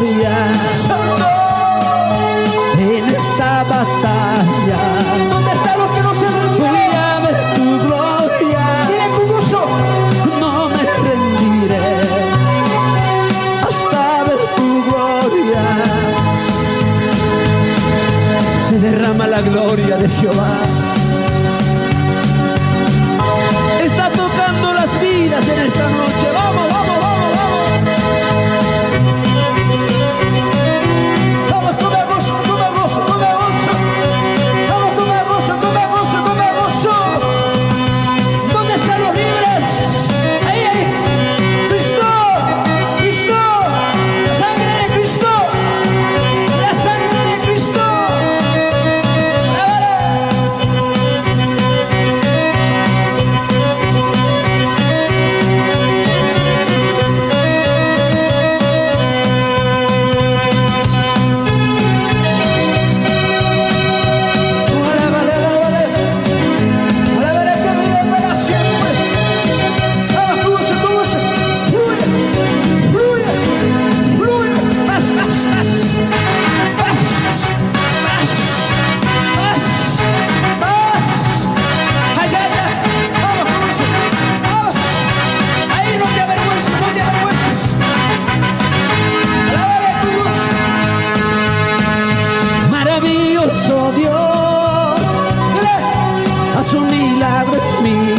gloria. Santo. En esta batalla, ¿Dónde están los que no se voy rendieron? a ver tu gloria. Dile con gozo. No me rendiré hasta ver tu gloria. Se derrama la gloria de Jehová. Está tocando las vidas en esta noche. Vamos, vamos, vamos, vamos. Vamos, tome gozo, tome gozo, tome gozo. Vamos, tome gozo, tome gozo, tome gozo. ¿Dónde están los libres? Ahí, ahí. Cristo, Cristo. La sangre de Cristo. La sangre de Cristo. Maravilloso Dios, haz un milagro en mí.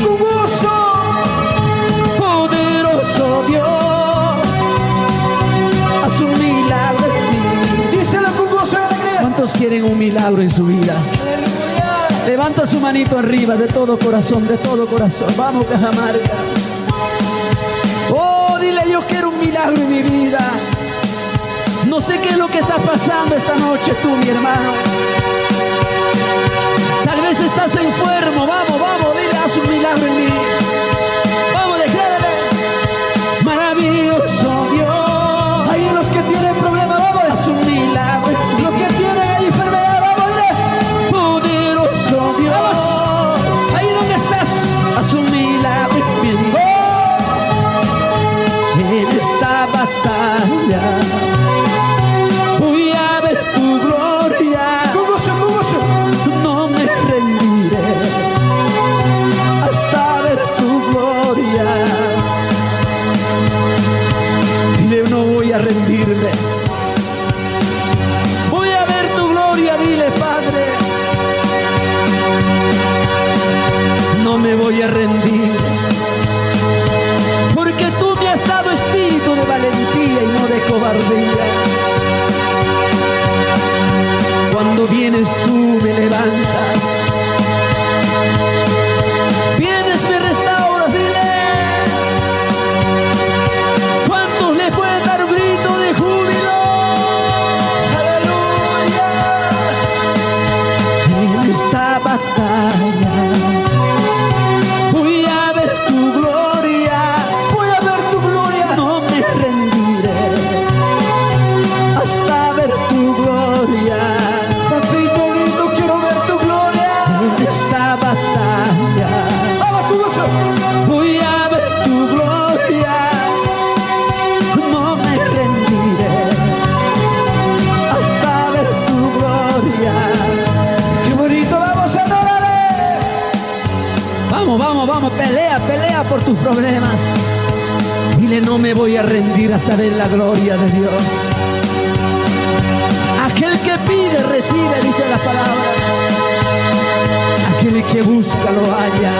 Poderoso Dios, haz un milagro en mí. Díselo con gozo y alegría. ¿Cuántos quieren un milagro en su vida? Aleluya. Levanta su manito arriba de todo corazón, de todo corazón. Vamos, Cajamarca. Oh, dile, yo quiero un milagro en mi vida. No sé qué es lo que está pasando esta noche tú, mi hermano. Tal vez estás enfermo. Vamos, vamos, dile, haz un milagro en mí. Vamos, declárale. Maravilloso Dios. Ahí los que tienen problemas, vamos. Haz un milagro en mí. Los que tienen ahí enfermedad, vamos, dile. Poderoso Dios. Vamos. Ahí donde estás. Haz un milagro en mí. En esta batalla voy a ver tu gloria. Con gozo, con gozo. No me rendiré hasta ver tu gloria. Dile, no voy a rendirme. Voy a ver tu gloria, dile, Padre. No me voy a rendir. Porque tú me has dado espíritu de valentía y no de cobardía. Cuando vienes tú me levantas. Vienes, me restauras, dile. ¿Cuántos le pueden dar un grito de júbilo? Aleluya. En esta batalla voy a ver tu gloria. Voy a ver tu gloria. No me rendiré hasta ver tu gloria. Papito lindo, quiero ver tu gloria. En esta batalla Vamos, con gozo. voy a ver tu gloria. No me rendiré hasta ver tu gloria. Qué bonito, vamos a adorarle. Vamos, vamos, vamos, pelea, pelea por tus problemas. Dile, no me voy a rendir hasta ver la gloria de Dios. Aquel que pide, recibe, dice la palabra. Aquel que busca, lo halla.